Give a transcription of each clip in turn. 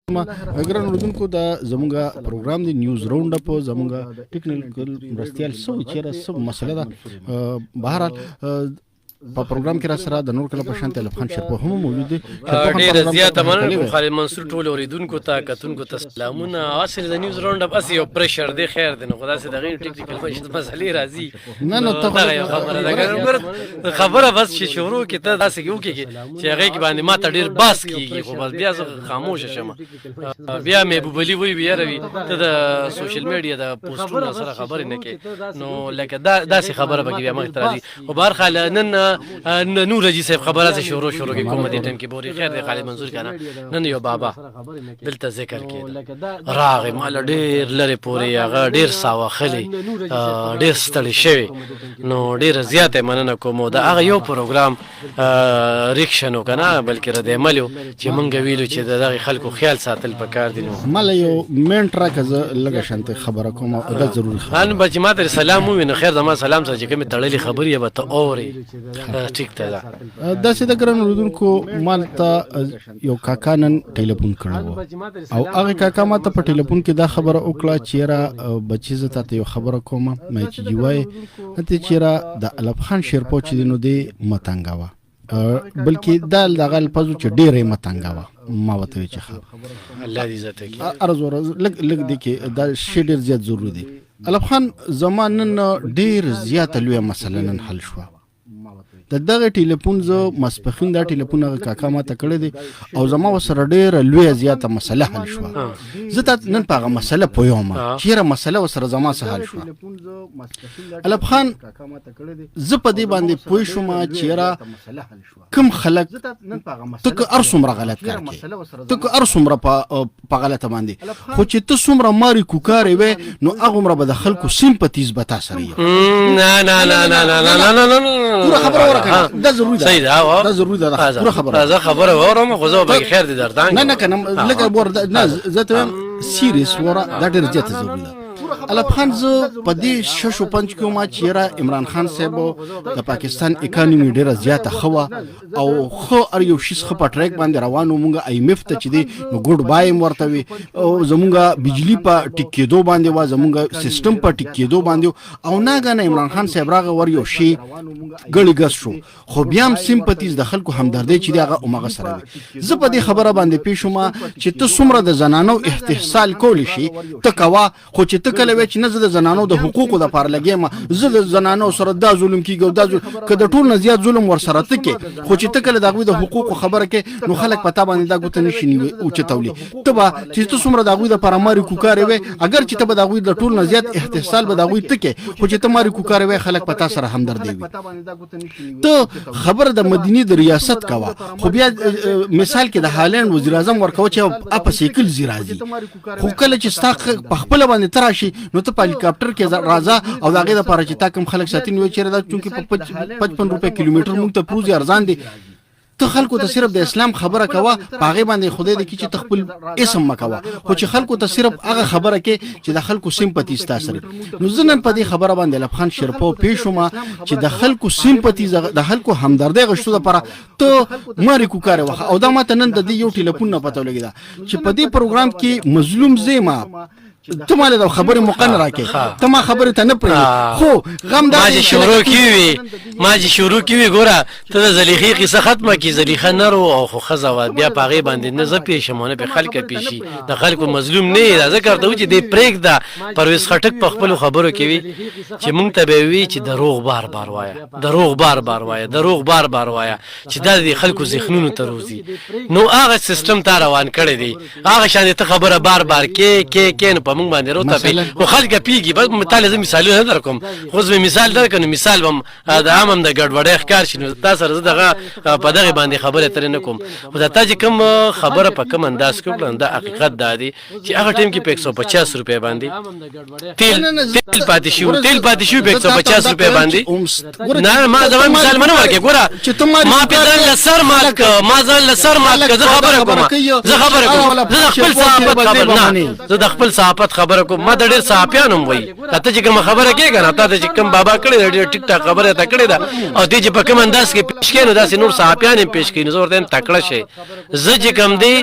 ګران اوردونکو دا زموږه پروګرام دی نیوز راوند اپ زموږه ټیکنیکل مرستيال سو چیرې سب مسله ده بهر په پروګرام کې را سره د نور کله په شان طالب خان شرپو هم موجود دي ډېر زیاته مننه خالد منصور ټول اوریدونکو ته کتونکو ته سلامونه اصل د نیوز راوند اپ اسی یو پرشر دی خیر دی نو خدا سي دغه ټیکنیکل مسلې راځي نه نو ته خبره بس چې شروع کې ته داسې کیو کې چې هغه کې باندې ما ته ډېر باس کیږي خو بس بیا خاموش شمه بیا مې بوبلی وی بیا روي ته د سوشل میډیا د پوسټونو سره خبرې نه کې نو لکه داسې خبره به بیا مخ ترازي او بهر حال نن نور جی صاحب خبره سے شروع کی کوم دي ټیم کې بوري خیر دی خالد منصور کنه نن یو بابا دلته ذکر کړي راغ مال ډیر لری پوری هغه ډیر ساوه خلی ډیر ستړي شوی نو ډیر زیاته مننه کوم دا هغه یو پروګرام ریکشنو کنه بلکې رد عملو چې مونږ ویلو چې دغه خلکو خیال ساتل پکار دي نو مال یو مین ټراک لګه شانته خبره کوم دا ضروري ان بچ ماته سلام وي نو خیر زما سلام سره چې کوم تړلې خبرې به ته اوري ټیک ته دا چې د ګران اوردونکو مالته یو کاکا نن ټلیفون کړو او هغه کاکا ماته په ټلیفون کې دا خبره وکړه چې را بچی زته ته یو خبره کوم مې چې جوای ته چې را د الف خان شیرپو چې نو دی متنګوا بلکې دا دغه الفاظو چې ډېرې متنګوا ما وته چې الله دې عزت کوي ارزو لګ دي کې دا شی ډېر زیات ضروري دی الف خان زمانن ډېر زیات لوی مسله نن حل شو د دغه ټلیفون زه مسپخین دا ټلیفون هغه کاکا ما ته کړی دی او زما وسره ډېره لویه زیاته مسله حل شوه زه ته نن په هغه مسله پوهیم چېرې مسله وسره زما څه حل شوه الف خان زه په دې باندې پوه شوم چېرې کوم خلک ته که هر څومره غلط کار کوې ته که هر څومره په غلطه باندې خو چې ته څومره مارې کوکارې وې نو هغومره به د خلکو سیمپتیز به تا سره دا ضروري ده صحیح ده دا ضروري ده پوره خبره زه خبره اورم خو زه به خیر دي دردان نه کنه لکه ور نه زه ته سیریس ورا دا ډېر زیات ضروري ده الف خان زه په دې ششو پنځ کې ما چیرې عمران خان صاحب د پاکستان اکانومي ډېره زیاته خوا او خو ار یو شیس خو په ټریک باندې روانو مونږ IMF ته چې دی نو ګډ بایم ورته وي او زمونږه بجلی په ټیکېدو باندې وا زمونږه سیستم په ټیکېدو باندې او ناګانه عمران خان صاحب راغه ور یو شی ګړی ګس شو خو بیا هم سیمپتیز د خلکو همدردی چې دی هغه اومغه سره وي زه په دې خبره باندې پیښوم چې ته څومره د زنانو احتسال کولی شي ته کوا خو چې ته کله چې نه زه د زنانو د حقوقو د پاره لګیم زه د زنانو سره دا ظلم کیږي دا که د ټول نه زیات ظلم ور سره تکي خو چې ته کله دغه د حقوقو خبره کې نو خلک پتا باندې دا ګوت نشي نیوي او چتولي ته با چې ته څومره دغه د پرماري کوکارې وي اگر چې ته به دغه د ټول نه زیات احتسال به دغه تکي خو چې ته ماري کوکارې وي خلک پتا سره همدردي وي ته خبر د مدینه د ریاست کوا خو بیا مثال کې د هالند وزیر اعظم ورکو چې اپ سیکل زیرازي خو کله چې ستاق په خپل باندې تراشي نو ته په هلیکاپټر کې راځه او دغه د پاره چې تا کوم خلک ساتي نو چیرې دا چونکی په 55 روپے کیلومتر مونږ ته پروزي ارزان دي ته خلکو ته صرف د اسلام خبره کوا پاغه باندې خدای دې چې تخپل اسم مکوا خو چې خلکو ته صرف هغه خبره کې چې د خلکو سیمپاتی ستاسو نو زنن په دې خبره باندې الف خان شرپو پیښوما چې د خلکو سیمپاتی د خلکو همدردی غشتو لپاره ته ماري کوکاره وخه او دا ماته نن د دې یو ټلیفون نه پته لګیدا چې په دې پروګرام کې مظلوم زیما ته مال د خبره مقنره کې ته ما خبره ته نه پرې خو غم دا ما شروع کیوي ګوره ته د زلیخي قصه ختمه کی زلیخه نرو او خو خزوا بیا پاغه باندې نه ز پیښمونه به خلک پیشي د خلکو مظلوم نه ذکر ته چې د پریک دا پرويز خټک په خپل خبرو کې وي چې مونږ ته به وی چې دروغ بار بار وایا چې د خلکو ذهنونو ته روزي نو هغه سیستم ته روان کړی دی هغه شان ته خبره بار کې نه مونږ باندې روته خو خلک پیږي بس مثال مثالونه درکوم خو زه مثال درکم مثال بم د عامم د ګډوډۍ ښکار شنو تاسو سره دغه په دغه باندې خبره ترې نه کوم خو دا چې کوم خبره په کوم انداز کوم دا حقیقت دی چې هغه ټیم کې په 150 روپے باندې تیل پاتې شو په 150 روپے باندې نه ما دا مثال منو ورکې ګوره ما په ځان لسر مالک زه خبره کوم زه خپل صحافت خبر نه زه د خپل صحافت حکومت خبره کو ما د ډیر صحافیان هم وای ته چې کوم خبره کې کنه ته چې کوم بابا کړي ډیر ټیک ټاک خبره ته کړي دا او دې چې په کوم انداز کې پیش کینو داسې نور صحافیان هم پیش کینو زور دې تکړه شي زه چې کوم دی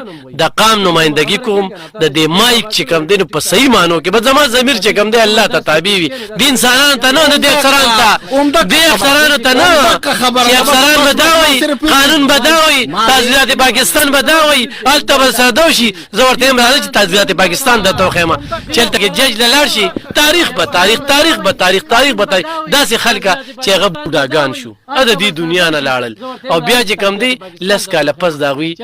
د قام نمائندګي کوم د دې مایک چې کوم دی په صحیح مانو کې به زما ضمیر چې کوم دی الله ته تابع وي دین انسانانو ته نه د افسرانو ته د افسرانو ته نه چې افسران بداوي قانون بداوي تازیات پاکستان بداوي الته بسادوشي زه ورته هم راځم چې تازیات پاکستان د توخیمه چلته کې جج لاړ شي تاریخ به تاریخ داسې خلکه چې هغه بوډاګان شو د دې دنیا نه لاړل او بیا چې کوم دی لس کاله پس دا غوي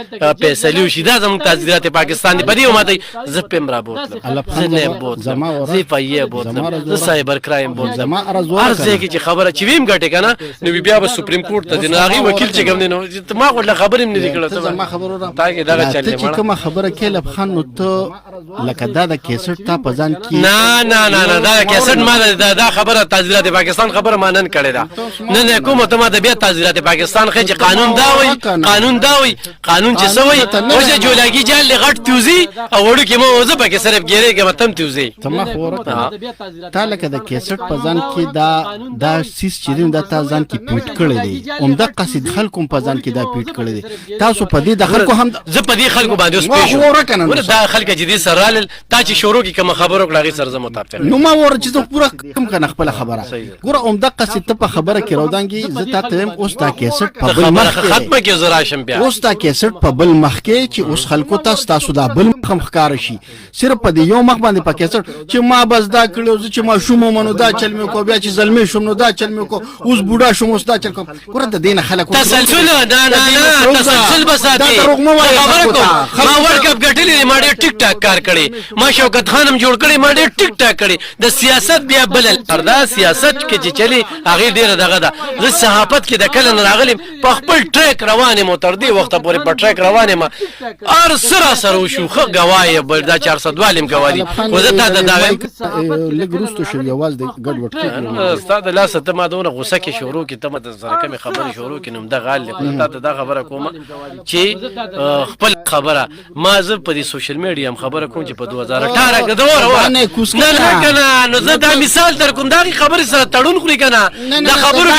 فیصله وشي دا زموږ تازیات پاکستان دی په دې ماته زه پم را بوتلم زه نه بوتلم زه پایې بوتلم زه سایبر کرایم بوتلم ارزه کې چې خبره چې ویم غټه کنه نو بیا به سپریم کورټ ته دی ناغي وکیل چې کوم دی نو ما غوړه خبرې نه دی کړه زما خبره تا کې دا چلې چې کوم خبره کې لبخان نو ته لکه دا د کیسټ ته پزان کې نه دا کیسټ ما دا خبره تازیات پاکستان خبره ما نن کړې ده نه کومه ته ما د بیا تازیات پاکستان خې چې قانون دا وي قانون چې سوي او چې جولاګي جال لغټ توزي او وړو کې مو زه پکې صرف ګیره کې متم توزي تما خبره تا لکه د کیسټ پزان کې دا سیس چې دا تازان کې پیټ کړی دی عمده قصید خلکو پزان کې دا پیټ کړی دی تاسو په دې د خلکو هم زه په دې خلکو باندې اوس پېښ ور دا خلک جدي سره تا چې شروع کې کوم خبرو کړه سره زه متفق نو ما ور چې ته پورا کم کنه خپل خبره ګوره عمده قصید ته په خبره کې راودانګي زه تاسو هم اوس تا کیسټ په بل مخ ختمه کې زرا شم بیا اوس تا کیسټ په بل مخ کې چې اوس خلکو تاسو دا بل مخ ښکار شي صرف په دې یو مخ باندې په کیسټ چې ما بس دا کړو چې ما شوم منو دا چل مې کو بیا چې زلمی شوم نو دا چل مې کو اوس بوډا شوم اوس دا چل کوم ګوره د دینه خلکو تسلسل نه تسلسل بساتي ما ورکب غټلې ما ډېر ټیک ټاک کار کړي ما شوکت خانم جوړ کړي ما ډېر ټیک ټاک کړي د سیاست بیا بل دا سیاست کې چې چلی هغه ډیره دغه ده د صحافت کې د کله نه راغلم په خپل ټریک روانه مو تر دې وخت پورې په ټریک روانه ما ار سره شو خو غوايه بل دا 400 والم غوالي وزه تا د داوي لګروستو شو یواز د ګډوډ کې استاد لاسه ته ما دونه غوسه کې شروع کې ته ما سره کوم خبرې شروع کې نوم د غال ته دا خبره کومه چې خپل خبره ما زه په دې سوشل میډیا خبره کوم چې په 2018 کې دوره نه کنه نو زه دا مثال در کوم دا خبره سره تړون خوري کنه دا خبرو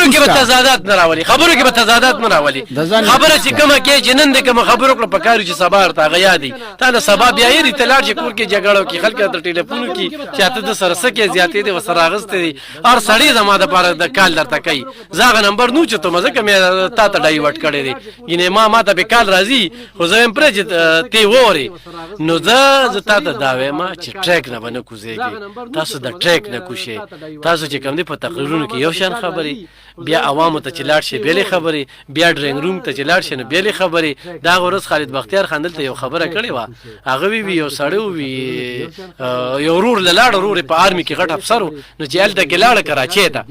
کې تضادات نه راولي خبرو کې تضادات نه راولي خبره چې کومه کې جنن د کوم خبرو کړه پکارو چې سبا ورته غیا دي تا د سبا بیا یې تلار چې کور کې جګړو کې خلک ته ټلیفون کې چاته د سره سکه زیاتې دي وسره اغسته دي ار سړی زما د پاره د کال درته کوي زاغه نمبر نو چې ته مزه کمه تا ته ډایورټ کړی دي ینه ما ته به کال راځي خو زه هم پرې ته ووري نو زه تا ته داوې ما چې ټریک نه باندې کوزيږي تاسو د ټریک نه کوشي تاسو چې کوم دي په تقریرونو کې یو شان خبري بیا عوامو ته چلاړ شي بیلې خبري بیا ډرینګ روم ته چلاړ شي نو بیلې خبري دا ورځ خالد بختیار خان دلته یو خبره کړې و هغه وی یو سړی وی یو ورور لاړ ورور په آرمي کې غټ افسر نو چې الته کې لاړ کراچي ته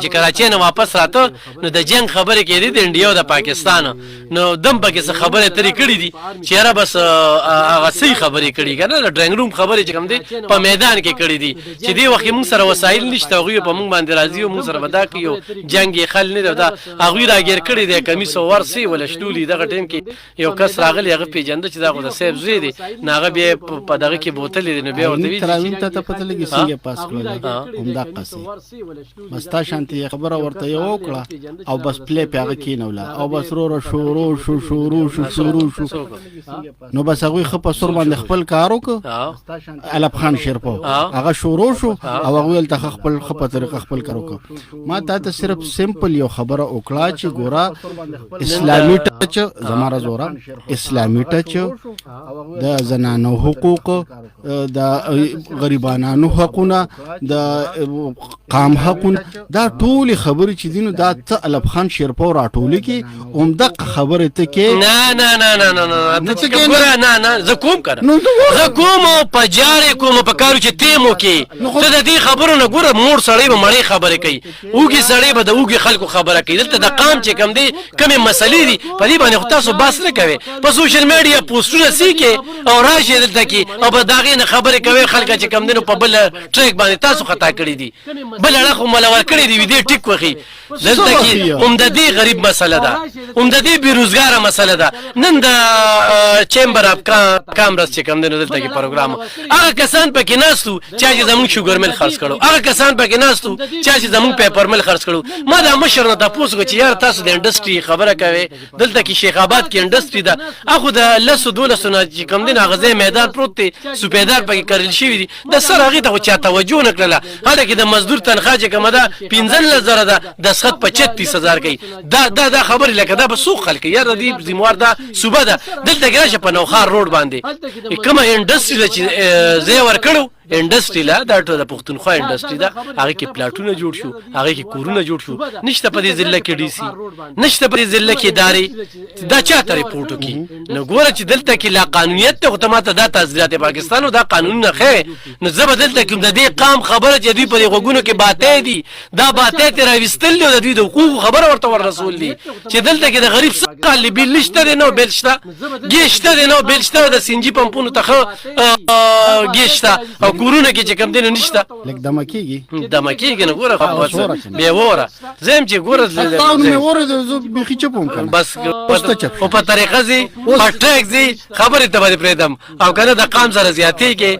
چې کراچي نه واپس راته نو د جنگ خبره کې دي د انډیا او د پاکستان نو دم پکې څه خبره ترې کړې دي چې را بس هغه صحیح خبرې کړې کنه د ډرینګ روم خبره چې کوم دي په میدان کې کړې دي چې دی وخت موږ سره وسایل نشته غوي په موږ باندې راځي او موږ سره ودا کیو جنگ یې خل نه دا هغه راګر کړی دی کمیس ورسي ول شتولي دغه ټیم کې یو کس راغلی هغه پیجند چې دا غو د سیب زوی دی ناغه به په دغه کې بوتل دی نو به ورته وی تراوین ته پته لګي څنګه پاس کړل همدا قصي مستا شانتي خبره ورته یو کړه او بس پلی پیغه کینولا او بس رو شروع شو نو بس هغه خپ سر باندې خپل کارو کو علب خان شرپو هغه شروع شو او هغه ته خپل خپ طریقه خپل کارو کو ما ته صرف سمپل یو خبره وکړه چې ګورا اسلامي ټچ زماره زورا اسلامي ټچ د زنانو حقوق د غریبانو حقونه د قام حقونه دا ټول خبرې چې دینو دا ته علب خان شیرپور راټولې کې عمده خبره ته کې نه زه کوم کړم زه کوم په جارې کوم په کارو چې تیمو کې ته د دې خبرو نه ګوره مور سړی به مړی خبره کوي اوږي سړی به د اوږي خلکو خبره کوي دلته د قام چې کم دی کومه مسلې دي په دې باندې خو تاسو باس نه کوئ په سوشل میډیا پوسټونه سیکې او راشئ دلته کې او په د هغې نه خبرې کوئ خلکه چې کوم دی نو په بل ټریک باندې تاسو خطا کړي دي بل اړخ خو ملور کړي دي دې ټیک وخي دلته کې عمددي غریب مسله ده عمددي بېروزګاره مسله ده نن د چیمبر اف کامرس چې کوم دی نو دلته کې پروګرام هغه کسان پکې ناستو چا چې زمونږ شوګر مل خرڅ کړو هغه کسان پکې ناستو چا چې زمونږ پیپر مل خرڅ کړو ما دا مشر نه تاسو کو چې یار تاسو د انډستری خبره کوي دلته کې شیخ آباد کې انډستری ده اخو د لسو دولسو نه چې کوم دی غزه میدان پروت دی سپیدار پکې کړل شوی دی د سر هغه ته چا توجه نه کړله هغه کې د مزدور تنخواه چې کومه ده 15000 ده د سخت په 36000 کوي دا خبر لکه دا به سوق خلک یار دې زموار ده صوبه ده دلته کې په نوخار روډ باندې کومه انډستری چې زه ور کړو انډستری لا دا ټول د پښتونخوا انډستری دا هغه کې پلاټونه جوړ شو هغه کې کورونه جوړ شو نشته په دې ضلع کې ډي سي نشته په دې ضلع کې ادارې دا چاته ریپورټ وکي نو ګوره چې دلته کې لا قانونیت ته ته دا تاسیسات پاکستان او دا قانون نه خې نو زه به دلته کې د دې قام خبره چې دوی په غوګونو کې باتې دي دا باتې ته راوستل دي د دوی د حقوق خبره ورته ور رسول دي چې دلته کې د غریب څخه لبیل نشته نو بلشته ګیشته نو بلشته د سنجي پمپونو ته ګیشته کورونه کې چې کم دین نشته لکه دمکیږي نه ګوره خو به وره زم چې ګوره مې وره د بيخي چپوم کړم بس او په طریقه زی په ټریک زی خبره ته باندې پریدم او کنه د قام سره زیاتې کې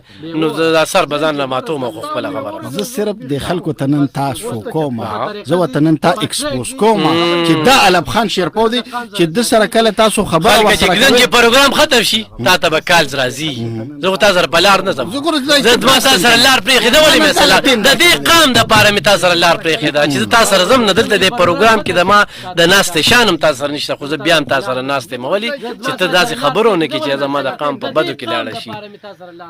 نو د اثر بزان نه ماتو مخ خپل خبره زه صرف د خلکو تنن تاسو کوم زه تنن تا ایکسپوز کوم چې دا علب خان شیرپو دي چې د سره کله تاسو خبره وکړه چې پروګرام ختم شي تا ته به کال راځي زه تاسو بلار نه زم ما تاسو سره لار پرې خېدا ولې مثلا د دې قام د پاره می تاسو سره لار پرې خېدا چې تاسو سره زم نه دلته د پروګرام کې د ما د ناست شانم تاسو سره نشته خو زه بیا تاسو سره ناست مولي چې ته داسې خبرونه کې چې زما د قام په بدو کې لاړ شي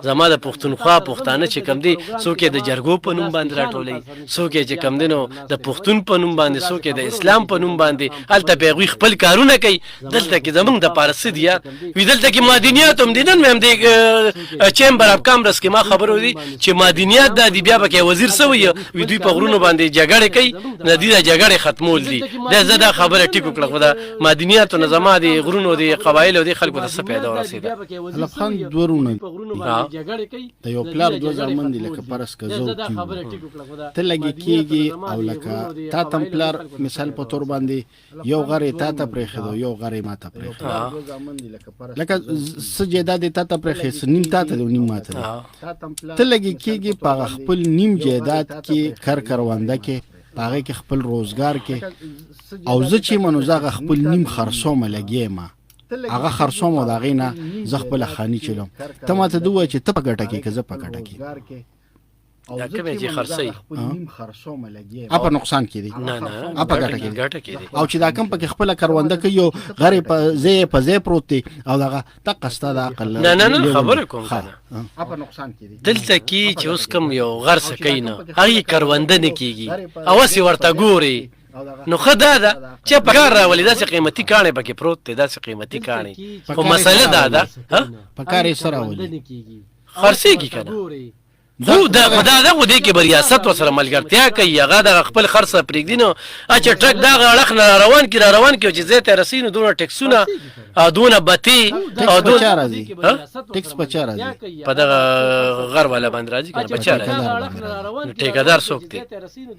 زما د پښتونخوا پښتانه چې کم دي څوک د جرګو په نوم باندې راټولې څوک چې کم دینو د پښتون په نوم باندې څوک د اسلام په نوم باندې الته به خپل کارونه کوي دلته کې زمونږ د پارس دي وی دلته کې مدنیات هم دي نن هم د چیمبر اف کامرس کې ما خبرو دي چې مدنیات د بیا به وزیر سوی وی دوی په غرونو باندې جګړه کوي نه دي د جګړه ختمول دي دا زده خبره ټیکو کړه خدا مدنیات او نظام دي غرونو دي قبایل او دي خلکو ته څه پیدا ورسیده الفان دورونه جګړه کوي ته یو پلار دوه ځامن دي لکه پرس کزو ته لګي کیږي او لکه تا تم پلار مثال په تور باندې یو غری تا ته پرې خدو یو غری ما ته پرې خدو لکه سجدا دي تا ته پرې خس نیم تا ته نیم ما ته ته لګي کیږي په خپل نیم جیدات کې کار کروانده کې هغه کې خپل روزګار کې او زه چې منو زغه خپل نیم خرصومه لګیم هغه خرصومه دا غینه ز خپل خاني چلم ته ماته دوه چې ته په ګټه کې که زه په ګټه کې دا کومه چې خرڅي خرصومه لګي اپا نقصان کې دي نه اپا ګټه کې دي او چې دا کم په خپل کرونده کې یو غری په زی پروت دي او دا تقستا د عقل نه خبره کوم اپا نقصان کې دي دلته کې چې اوس کم یو غرس کین هغه کرونده نه کیږي او سی ورته ګوري نو خدا دا چې په کار راولي داسې قیمتي کانې پکې پروت دی داسې قیمتي کانې خو مسله دا په کار یې سره راولي خرڅېږي کنه خو دا خو دې کې ریاست وسره ملګرتیا کوي هغه د خپل خرڅه پرېږدي نو چې ټرک دا اړخ نه روان کې چې زه ته رسینو دونه ټکسونه دونه بتی او دونه ټکس په چا راځي په دغه غر والا باندې راځي کنه په چا راځي ټیکادار څوک دی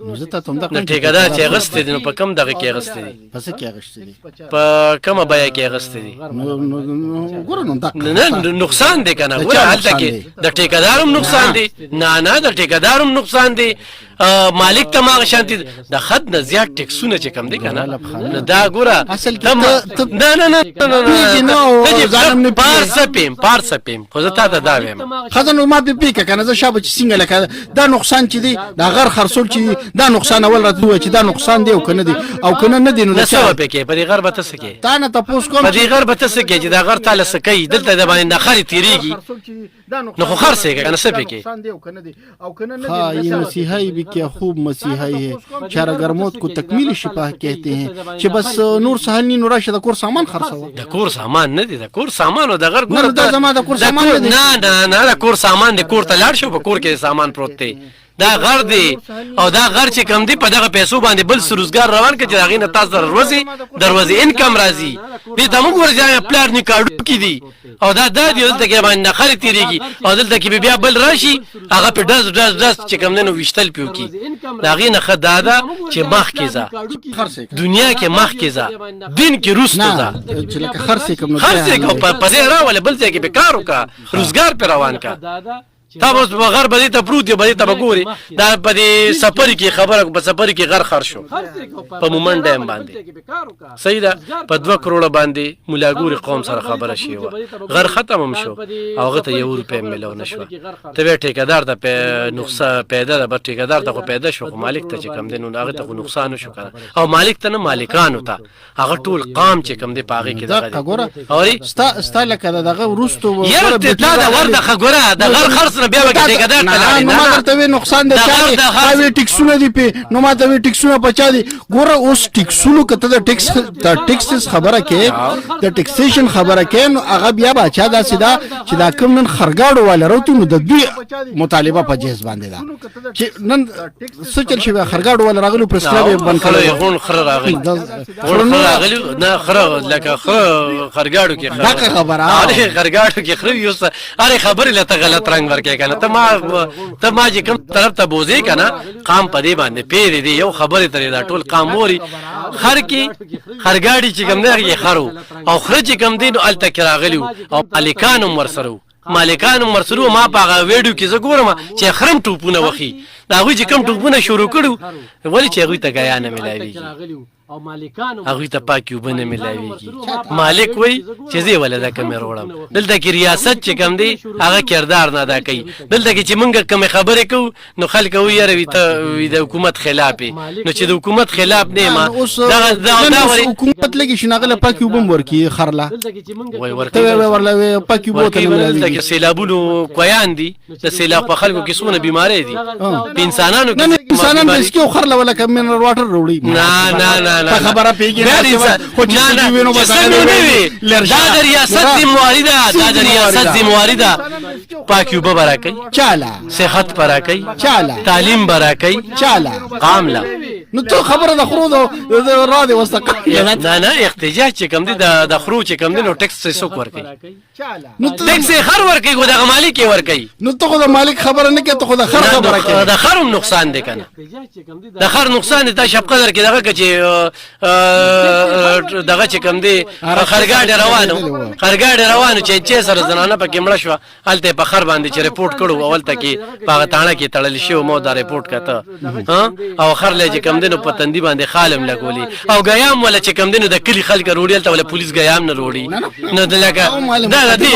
نو زه ته تم دا ټیکادار چې غست دي نو په کم دغه کې غست دي پس کې غست دي په کومه بیا کې غست دي نو ګور نو دا نقصان دی کنه ګور حالته کې د ټیکادارم نقصان دی نه د ټیکادارم نقصان دی مالک ته ما شانتي د خد نه زیات ټیکسونه چې کم دي کنه دا ګوره اصل نه پارسپیم خو زه تا ته دا وایم خزانو ما به پیکه کنه زه شابه چې څنګه لکه دا نقصان چې دی دا غر خرصول چې دا نقصان اول راځي چې دا نقصان دی او کنه دی او کنه نه دی نو څه په کې په دې غر به تاسو کې تا نه تاسو کوم په دې غر به تاسو کې چې دا غر تعالی سکی دلته د باندې نخري تیریږي نو خو خرڅه کنه څه په کې او کنه نه دی یہ مسیحی بھی کیا خوب مسیحی ہے چارگر موت کو تکمیل شفاہ کہتے ہیں چې بس نور سهل نی نور راشه د کور سامان خرڅو د کور سامان نه دی د کور سامان او د غر ګور د زما د کور سامان نه د کور سامان د کور ته لاړ شو په کور کې سامان پروت دی دا غر دی او دا غر چې کم دی په دغه پیسو باندې بل روزګار روان کړي چې هغې نه تاسو دروازې انکم راځي دې ته موږ ورځي پلار نکاډو کې دي او دا دی دلته کې باندې نخرې تېرېږي او دلته کې بیا بل راشي هغه په ډز چې کم دی نو ویشتل پیو کي د هغې نه ښه دا ده چې مخکې ځه دنیا کې مخکې ځه دین کې روسته ځه چې لکه خرڅې کوم خرڅې کوم په ځای راولې بل ځای کې به کار وکړه روزګار پې روان کړه تا اوس په غر بدې ته پروت یې بدې ته به ګورې دا په دې سفر کې خبره په سفر کې غر خر شو په مومن ډیم باندې صحیح ده په 2 کروڑه باندې مولاګوري قوم سره خبره شي وه غر ختم هم شو او هغه ته 1 روپۍ میلاو نه شوه ته بیا ټیکهدار ته نقصان پیدا ده بس ټیکهدار ته خو پیدا شو خو مالک ته چې کم دی نو هغه ته خو نقصان وشو که او مالک ته نه مالکانو ته هغه ټول قام چې کم دی په هغې کې دغه ستا لکه دغه وروستو یاره دا د ور دغه ګوره د غر خرڅ نه بیا به ټیکهدار ته لاړې نو ما درته وی نقصان دی چا دی ټیکسونه دي پې نو ما ته وی ټیکسونه په چا دي ګوره اوس ټیکسونو که ته د ټیکسز خبره کې د ټیکسیشن خبره کې نو هغه بیا باچا داسې ده چې دا کوم نن خرګاړو والا راوتو نو د دوی مطالبه په جهیز باندې ده چې نن څه چل شوی خرګاړو والا راغلو پرس کلب یې بند کړی غون خره راغلی نه خره لکه خرګاړو کې دغه خبره خرګاړو کې خره یوس اره خبرې لته غلط رنگ ورکې کنه ته ما چې کوم طرف ته بوزې کنه قام په دې باندې پیری دی یو خبرې ترې دا ټول قام موري خر کې خرګاړي چې کوم دی خرو او خره چې کوم دی نو الته کې راغلی او مالکان هم ورسره مالکان هم ورسره ما په هغه ویډیو کې زه ګورم چې خرم ټوپونه وخي د هغوی چې کوم ټوپونه شروع کړو ولې چې هغوی ته ګیا نه میلاویږي هغوی ته پاکې اوبه نه میلاویږي مالک وایي چې زه یې ولې دا کمې راوړم دلته کې ریاست چې کوم دی هغه کردار نه ادا کوي دلته کې چې موږ کومې خبرې کوو نو خلک وایي یاره وي ته د حکومت خلاف یې نو چې د حکومت خلاف نه یم حکومت لګي شي هغه له پاکې اوبه هم ورکوي خرله وایي ورکوي پاکې اوبه ته دلته کې سیلابونو کویان دي د سیلاب په خلکو کې څومره بیمارۍ دي په انسانانو کې انسانان بس کې خرله ولا کم منرال واټر وروړي نه خبره پیږي خو چې وینو دا د ریاست ذمہواری ده دا د ریاست ذمہواری ده پاکي اوبه براکي چاله صحت براکي چاله تعلیم براکي چاله قامله نو ته خبره د خرو د راډیو واستقه نه احتجاج چې کوم دي د خرو چې کوم دي نو ټیکس څه څوک ورکي نو ټیکس خر ورکي خو د مالک ورکي نو ته خو د مالک خبره نه کې ته خو د خر خبره کې د خر نقصان دی کنه د خر نقصان دی ته شپ قدر کې دغه چې دغه چې کوم دی خرګاډي روانو چې سره زنانه پکې مړه شو الته په خر باندې چې ریپورت کړو اولته کې په تاڼه کې تړل شو مو دا ریپورت کته او خر لږ کم دینو په تندې باندې خالم لګولي او غیام ولا چې کم دینو د کلی خلک روړي ته ولا پولیس غیام نه روړي نو دلګه دا دی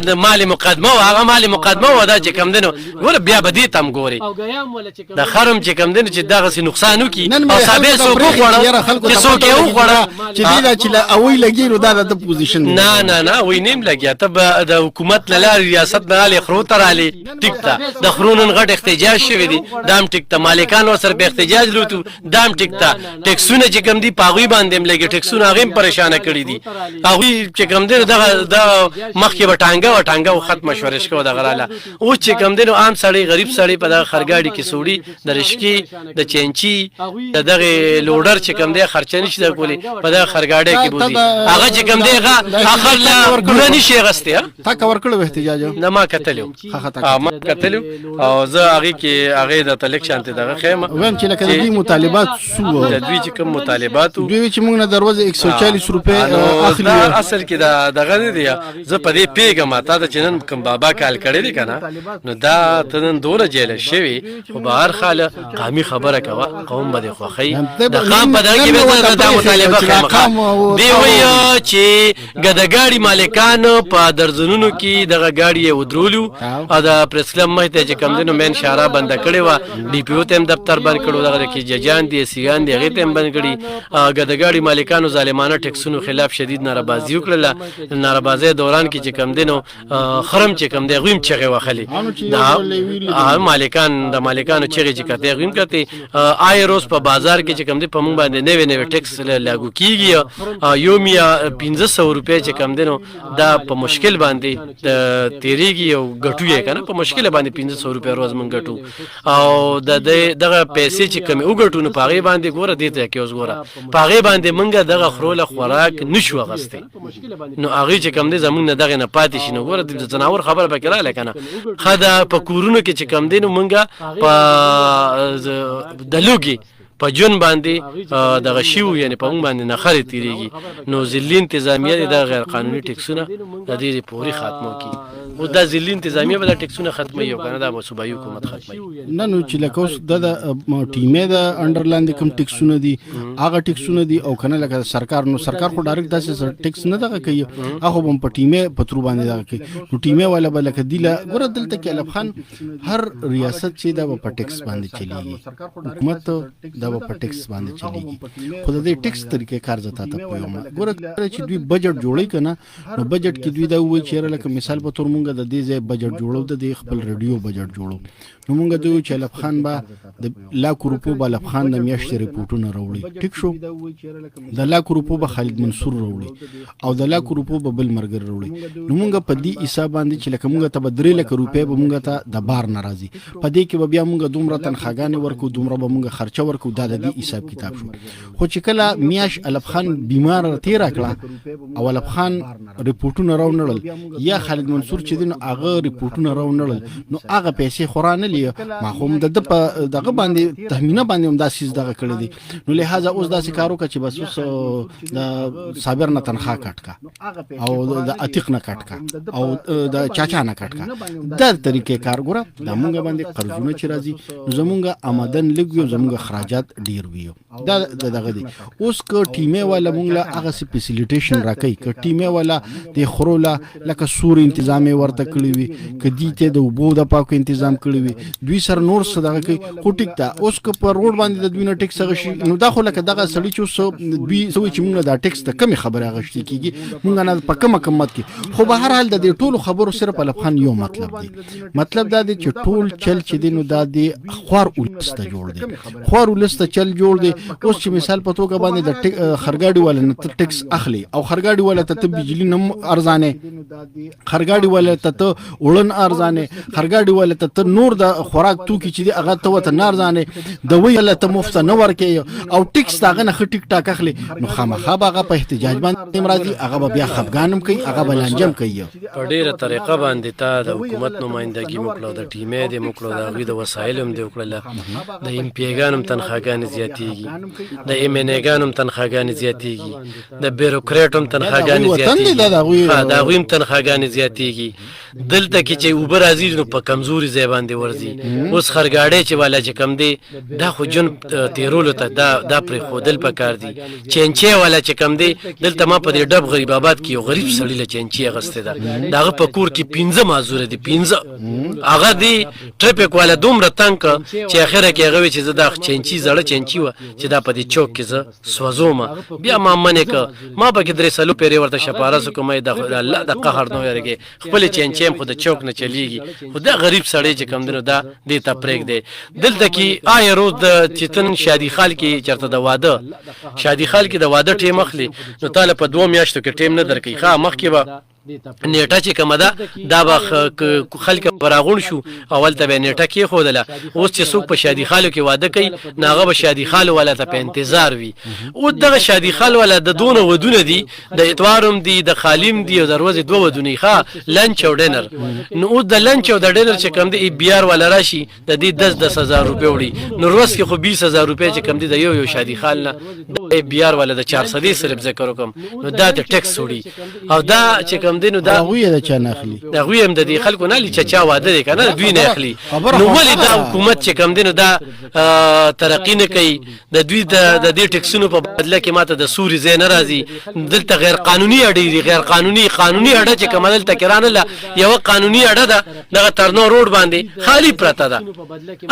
دا مالی مقدمه او هغه مالی مقدمه و دا چې کم دینو ګور بیا بدی تم ګوري د خرم چې کم دینو چې دغه سي نقصان وکي او صابر سو کو غوړه چې سو کې وغوړه چې دا چې اوی لګیرو دا د پوزیشن نه وای نیم لګیا ته د حکومت لاله ریاست نه لې خرو تر علي ټیک تا د خرونن غټ احتجاج شوی دی دام ټیک تا مالکان ور سره به احتجاج لوتو دام ټیک تا ټیکسونه چې کم دی پاغوي باندې لګي ټیکسونه هغه پریشان کړی دي هغه چې کم دی د مخکې وټانګه او ختم شورش کو د غراله او چې کم دی عام سړی غریب سړی په د خرګاډي کې سوړي د رشکی د چینچی دغه لوډر چې کم دی خرچنی شي د کولی په د خرګاډي کې بوزي هغه چې کم دی هغه اخر لا ګرانی شي غسته تا کور کړو احتجاج نه ما کتلو او زه هغه کې هغه د الیکشن ته دغه خیمه ویم چې لکه د دې مطالبات سو د دوی چې کوم مطالبات دوی چې موږ نه دروازه 140 روپے اخلي اصل کې دغه نه دی زه په دې پیګم تا ته چنن کوم بابا کال کړی دی کنه نو دا تنن دوره جیل شوی خو بهر خاله قامي خبره کوا قوم به خوخی د قام په دغه کې به د مطالبه خیمه دی وی چې ګدګاړي مالکان په درزنونو کې دغه گاډي ودرولو او د پریس کلب مخ ته چې کم دینو مین شارع بند کړي و ډي پی او تم دفتر بند کړو دغه کې ججان مالکان دي سیګان دي هغې ته هم بند کړي. ګدګاړي مالکانو ظالمانه ټیکسونو خلاف شدید ناربازي وکړله. ناربازۍ دوران کې چې کم دی نو خرم چې کم دی هغوی هم چغې وهلې. مالکان د مالکانو چغې چې کتې هغوی هم کتې. آی روز په بازار کې چې کم دی په موږ باندې نوې نوې ټیکس لاګو کېږي. یو میا 1500 روپۍ چې کم دی نو دا په مشکل باندې تېرېږي او ګټو یې که نه په مشکل باندې 1500 روپۍ روز موږ ګټو. او دغه پیسې چې کمې وګټو نو په هغې باندې ګوره دې ته کې اوس ګوره په هغې باندې موږ دغه خروله خوراک نه شو اخیستی. نو هغې چې کم دی زموږ نه دغې نه پاتې شي. نو ګوره د ځناور خبره پکې راغله که نه. ښه ده په کورونو کې چې کم دی نو موږ په د لوږې په جون باندې دغه شیو یعنی په موږ باندې نخرې تېرېږي. نو ضلعي انتظامیه د غیر قانوني ټیکسونه د دې پورې خاتمه کړي. او دا ضلعي انتظامیه به دا ټیکسونه ختموي او که نه دا به صوبایي حکومت ختموي. نه نو چې لکه اوس د ټیمې د انډر لاندې کوم ټیکسونه دي هغه ټیکسونه دي او که نه لکه سرکار نو سرکار خو ډایرکټ داسې ټیکس نه دغه کوي هغه به په ټیمې په ترو باندې دغه کوي. نو ټیمې والا به لکه دی ګوره دلته کې الف خان هر ریاست چې دا به په ټیکس باندې چلیږي حکومت دا به په ټیکس باندې چلیږي. خو د دې ټیکس طریقې کار زه تا ته پوهیم ګوره چې دوی بجټ جوړوي که نه نو بجټ کې دوی دا ووایي چې یاره لکه مثال په طور مونږ د دې ځای بجټ جوړو د دې خپل ریډیو بجټ جوړو نو مونږ دوی وایو چې الف خان به د لاکو روپو به الف خان د میاشتې ریپورټونه راوړي ټیک شو. د لاکو روپو به خالد منصور راوړي او د لاکو روپو به بل ملګری راوړي. نو مونږ په دې حساب باندې چې لکه مونږ ته به 3 لک روپۍ به مونږ ته د بار نه راځي په دې کې به بیا مونږ دومره تنخواګانې ورکو دومره به مونږ خرچه ورکو دا د دې حساب کتاب شو. خو چې کله میاش الف خان بیمار تیر کړه او الف خان ریپورټونه راونړل یا خالد منصور چې دین هغه ریپورټونه راونړل نو هغه پیسې خورانه لې ما خو دغه باندې تهمینه باندې هم داسې دغه کړی دي. نو لہذا اوس داسې کار وکړه چې بس اوس د صابر نه تنخواه کټ کا او د عتیق نه کټ کا او د چاچا نه کټ کا دا طریقې کار ګوره دا مونږ باندې قرضونه چې راځي زمونږ آمدن لږ وي زمونږ خراجات ډیر وي. دا دغه دی اوس که ټیمې والا مونږ له هغه سي فیسیلیټیشن راکوي که ټیمې والا د خروله لکه سور تنظیم ورته کړی وي که دې ته د اوبو د پاکو تنظیم کړی وي دوی سره نور څه دغه کوي خو ټیک ده. اوس که په روډ باندې د دوی نه ټیکس غشي نو دا خو لکه دغه سړي چې دوی سوي چې مونږ دا ټیکس ته کمی خبره غشتي کیږي مونږ نه په کومه قیمت کې. خو به هر حال د دې ټولو خبرو صرف الف خان یو مطلب دا دی چې ټول چل چې دی نو دا دی خوار ولسته جوړ دی خوار ولسته چل جوړ دی. اوس چې مثال په توګه باندې د خرګاډي والا نه ټیکس اخلي او خرګاډي والا ته بجلی نه ارزانه خرګاډي والا ته وړن ارزانه خرګاډي والا ته نور د خوراک توکي چې دی هغه ته وته نه ارزانه د ویله ته مفت نه ورکي او ټیکس داغه نه ټیک ټاک اخلي نو خامخا هغه په احتجاج باندې مرادي هغه بیا خفګانم کوي هغه بلانجم کوي. په ډیره طریقه باندې تا د حکومت نمائندګي موکړه د ټیمې د موکړه د غوي د وسایلم دی وکړه د ایم پی ګانم تنخواګانې زیاتېږي د ایم ان ای ګانم تنخواګانې زیاتېږي د بیروکریټم تنخواګانې زیاتېږي دا غویم تنخواګانې زیاتېږي. دلته کې چې اوبر راځي نو په کمزوري ځای باندې ورځي. اوس خرګاډی چې والا چې کم دی دا خو جون تیرولو ته دا پرې خودل پکار دی. چینچې والا چې کم دی دلته ما په دې ډب غریب آباد کې یو غریب سړی له چینچې اغسته ده داغه په کور کې 15 مازور دي 15 هغه دی ټریفیک والا دومره تنګ چې اخره کې هغه چې زدا چینچې زړه چینچې و چې دا په دې چوک کې زه سوځوم بیا ما منې ک ما به کې درې سالو پیری ورته شپارس کومه د الله د قهر نو یریږي خپل چینچې خو د چوک نه چلیږي خو دا غریب سړی چې کم دنو دا دې ته پرېګ دی. دلته کې آی روز د چتن شادي خال کې چرته د واده شادي خال کې د واده ټیم اخلي نو تعالی په 2 میاشتو کې ټیم نه درکې ښه مخ کې به نیټه چې کومه ده دا به خلک براغون شو اول ته به نیټه کې خودله اوس چې څوک په شادي خالو کې واده کوي ناغه به شادي خال والا ته په انتظار وي او دغه شادي خال والا د دونه ودونه دي د اتوارم دي د خالیم دي او دروازه دوه ودونه ښه لنچ او ډینر نو د لنچ او د ډینر چې کم دي بي ار والا راشي د دې 10,000 روپۍ وړي نو روز کې خو 20,000 روپۍ چې کم دي د یو شادي خال نه بیار والا د 400 صرف ذکر وکم نو دا د ټیکس وړي او دا چې کوم دینو دا هغه د چا نه اخلي دا غوی هم د دې خلکو نه چې چا واده دی کنه دوی نه اخلي نو ولې دا حکومت چې کوم دینو دا ترقی نه کوي د دوی د دې ټیکسونو په بدله کې ماته د سوري زین راځي دلته غیر قانوني اړې غیر قانوني اړه چې کوم دلته کرانه لا یو قانوني اړه ده دغه ترنو روډ باندې خالی پرته ده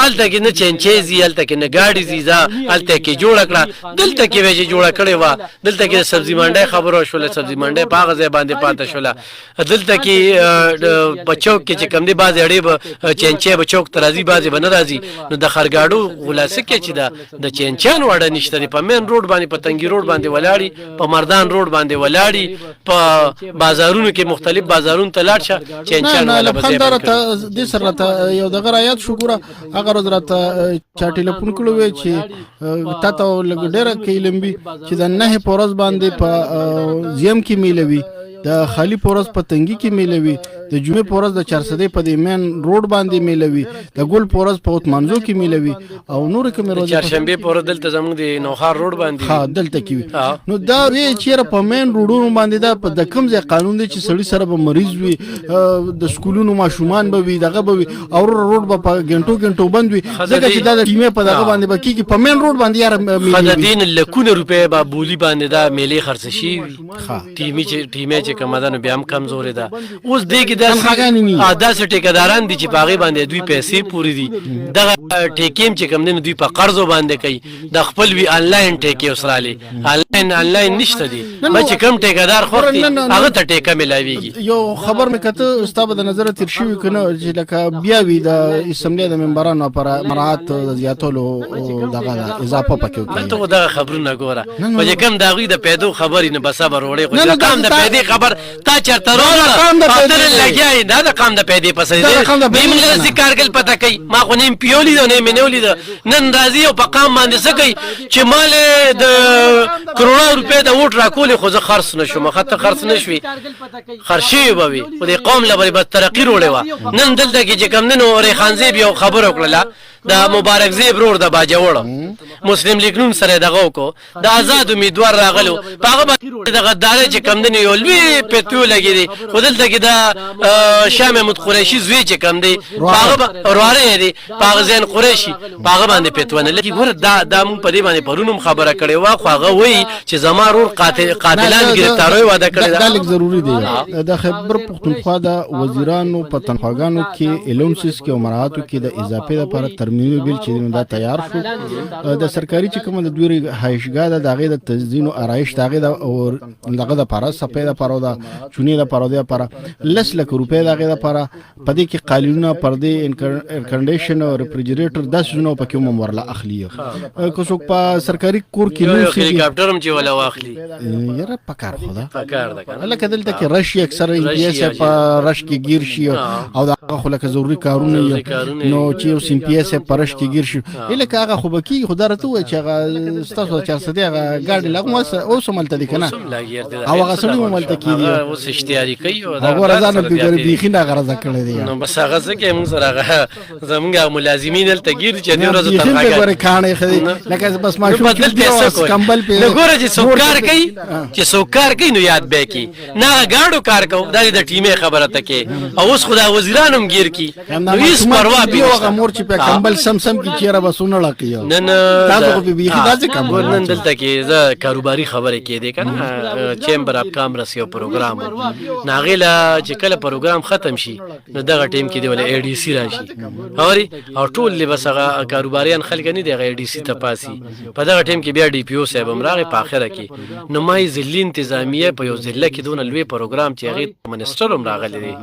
الته کې نه چنچيزي الته کې نه گاډي زیزا الته کې جوړ کړه دلته کې وجه جوړ کړي وا دلته کې سبزی منډه خبرو شول سبزی منډه پاغه ځای باندې پاتې شول دلته کې بچو کې چې کم دي باز اړې به چنچې بچوک ترازی بازي بنه راځي نو د خرګاډو خلاصه کې چې د چنچان وړه نشته په مین روډ باندې په تنګي روډ باندې ولاړی په مردان روډ باندې ولاړی په بازارونو کې مختلف بازارونو ته لاړ شه چنچان ولا بزر ته د سره ته یو دغه رایات شو ګره هغه روز راته چا ټلیفون کړو وی چې تاسو لګډره کې لمبي چې د نه پورز باندې په زیم کې میلوي د خالی پورز په تنګي کې میلوي د جمعې پورز د 400 په د مین روډ باندې میلوي د ګل پورز په منځو کې میلوي او نور کوم روز چهارشنبه پورز دلته زموږ د نوخار روډ باندې ها دلته کې نو دا وی چیرې په مین روډونو باندې دا په د کوم ځای قانون دی چې سړی سره به مریض وي د سکولونو ماشومان به وي دغه به وي او روډ به په غنټو بند وي ځکه چې دا د ټیمه په دغه باندې به کیږي په مین روډ باندې یار خدادین لکونه روپے به بولی باندې دا میلې خرڅ شي ټیمه چې کمدان بیا هم کمزورې ده اوس دې کې دا څه ټیکداران دي چې باغې باندې دوی پیسې پوری دي دغه ټیکیم چې کم دي دوی په قرضو باندې کوي د خپل وی انلاین ټیکې وسرالي انلاین نشته دي چې کم ټیکدار خو هغه ته ټیکه ملاويږي یو خبر مې کته استاد د نظر تیر شوی کنه چې لکه بیا وی د اسمبلی د ممبرانو پر مراعات زیاتولو دغه اضافه پکې وکړي ته دغه خبرونه ګوره چې کم دا غوي د پیدو خبرې نه بسبر وړي خو کم د پیدې خبر تا چرته وروړه خاطر لګیای دا د قام د پیدې پسې دی موږ د کارګل پته کوي ما خو نیم پیولې نه منولې نن راځي او په قام باندې سکی چې مال د کروڑا روپے د ووټ راکولې خو زه خرڅ نشم خاطر خرڅ نشوي خرشي به وي خو د قوم لپاره به ترقی وروړي وا نن دلته کې چې کم نن اورې خانزیب یو خبر وکړه دا مبارک زیب رور د باجوړ مسلم لیگ نون سره دغه کو د آزاد امیدوار راغلو هغه د غدارې چې کم دنه یو لوی پټو لګی دی خدلته کې دا شاه محمود قریشي زوی چې کم دی هغه ورواره دی هغه زین قریشي هغه باندې پټونه لګي ګور دا مون په دې باندې پرونم خبره کړي وا خو هغه وای چې زما رور قاتلان گرفتاروي وعده کړی دا لیک ضروری دی د خبر پښتونخوا د وزیرانو په تنخواګانو کې الونسس کې او مراعاتو کې د اضافه لپاره ترمیم بیل چې دا تیار شو د سرکاري چې کوم د دوی هایشګاه د دغه د تزیین او آرایش دغه د دغه د لپاره سپېده لپاره د چونی لپاره د لپاره لس لک روپے دغه لپاره پدې کې قالینونه پردې ایر کنډیشن او ریفریجریټر 10 جنو پکې هم ورله اخلي کو څوک په سرکاري کور کې نو هلیکاپټر هم چې ولا واخلي یره پکار خدا پکار ده کنه لکه دلته کې رشي اکثر ایس په رش کې گیر شي او دا خو لکه ضروري کارونه نو چې او سیم پی اس په رش کې گیر شي الکه هغه خو بکی خدا راته و چې هغه 400 هغه ګاډي لګموس او سملته دي کنه او هغه سړي مملته کیږي اوس اشتیاري کوي او دا ورزانه په بيخي نه غرض کړی دی نو بس هغه څه کې موږ سره زمونږ ملازمین ال تغیر چې دی ورځ ته هغه ګوره کانه خدي لکه بس ما شو کمبل په ګوره چې سوکار کوي چې سوکار کوي نو یاد به کی نه گاډو کار کوي د ټیمه خبره ته کې او اوس خدا وزیرانم گیر کی نو هیڅ پروا به هغه مورچ په کمبل سم کی چیرې بسونه لکیو نن تاسو په بيخي داسې کوم نن دلته کې زه کاروباري خبره کې دي کنه چیمبر اف کامرس یو پروګرام ناغله چې کله پروګرام ختم شي نو دغه ټیم کې دی ول ای ډی سی راشي اوري او ټول لبس هغه کاروباریان خلک نه دی ای ډی سی ته پاسي په دغه ټیم کې بیا ډی پی او صاحب امراغه په اخره کې نو مای ذلی انتظامیه په یو ضلع کې دون لوی پروګرام چې هغه منسټر هم راغلی دی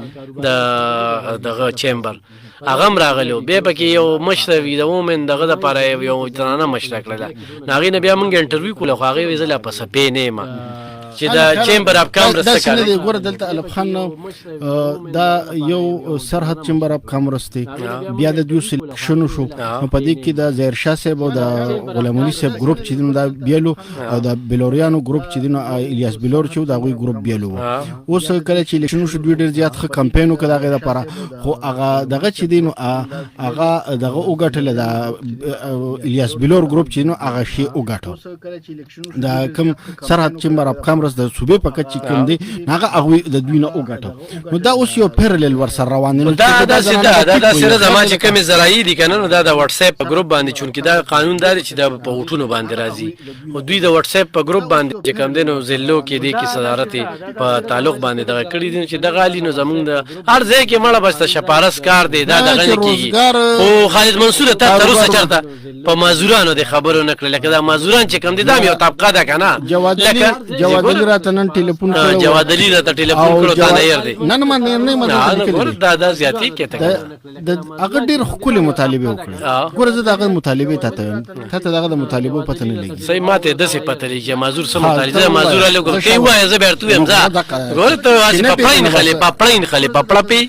دغه چیمبر هغه راغلو به پکې یو مشروي د وومن دغه د پاره یو ترانه مشره کړل هغه نه بیا مونږ انټرویو کوله خو هغه ویزله پس په نه ما چې دا چیمبر اف کامرس دا ته څنګه کار دی ګوره دلته الف خان دا یو سرحد چیمبر اف کامرس دی بیا د دوی سلیکشن شو نو په دې کې د ظاهر شاه صاحب او د غلام علي صاحب ګروپ چې دین دا بیلو او د بلوریانو ګروپ چې دین الیاس بلور چې دا غوي ګروپ بیلو اوس کله چې الیکشن شو دوی ډیر زیات ښه کمپاین وکړ دغه لپاره خو هغه دغه چې دین هغه دغه وګټل د الیاس بلور ګروپ چې نو هغه شی وګټو دا کوم سرحد چیمبر اف کامرس د صوبې په کچ کوم دی هغه هغه د دوی نه وګټو نو دا اوس یو پیرلل ور سره روان دي دا سره زما چې کوم زراعي دي کنه نو دا د واتس اپ ګروپ باندې چونکی دا قانون دار چې دا په وټونو باندې راځي او دوی د واتس اپ په ګروپ باندې چې کوم دي نو زلو کې دي کې صدارت په تعلق باندې دا کړی دي چې د غالي نو زمونږ د هر ځای کې مړه بس شپارس کار دی دا دغه کیږي او خالد منصور ته تر اوسه چرته په مازورانو د خبرو نکړه لکه دا مازوران چې کوم دي دا یو طبقه ده کنه جواد علي راته نن ټلیفون کړو جواد علي راته ټلیفون کړو تا نه ير دي نن ما نه دا زیاتی کته هغه ډیر خپل مطالبه وکړي ګوره زه دغه مطالبه ته دغه د مطالبه پته نه لګي صحیح ماته د څه پته لګي مازور سم مطالبه مازور له ګور کوي وای زه بیرته یم ځه ګوره ته اسی پپړین خلی پپړپی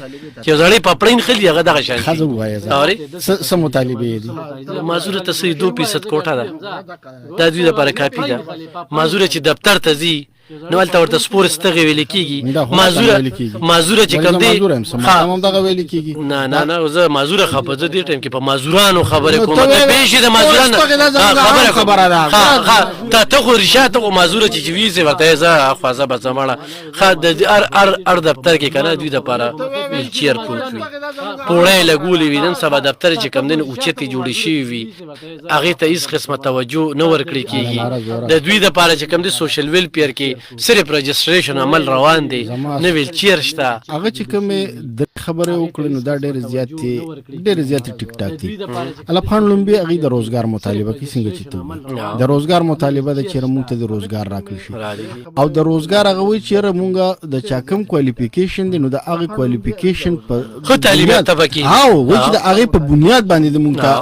چې زړی پپړین خلی هغه دغه شان خزو وای زه سم مطالبه دي مازور ته سې 2% کوټه ده دا دوی لپاره کافی ده مازور چې دفتر ته ځي نو ولته ورته سپور ستغه ویل کیږي مازور چې کوم دی هم دغه ویل کیږي نه زه مازور خبره دې ټیم کې په مازورانو خبره کوم ته پېښې د مازورانو خبره ده ته خو رشاد او مازور چې ویزه ورته زه خوازه بزمړه خد ار دفتر کې کنه دوی د لپاره چیر پروت وي پوره لګولې وینن سبا دفتر چې کوم دین اوچتي جوړی شي وي هغه ته هیڅ قسمه توجه نه ورکړي کیږي د دوی د لپاره چې کوم دي سوشل ویلفیر کې صرف رجسټریشن عمل روان دي نه ویل چیر شته هغه چې کوم د خبره وکړي نو دا ډېر زیات ټیک ټاک دي الف خان لومبي هغه د روزګار مطالبه کې څنګه چیته د روزګار مطالبه د چیرې مونږ ته د روزګار راکړي شي او د روزګار هغه وی چیرې مونږه د چا کوم کوالیفیکیشن دي نو د هغه کوالیفیکیشن په خو تعلیمات تبکی او وجه د هغه په بنیاد باندې د مونږ ته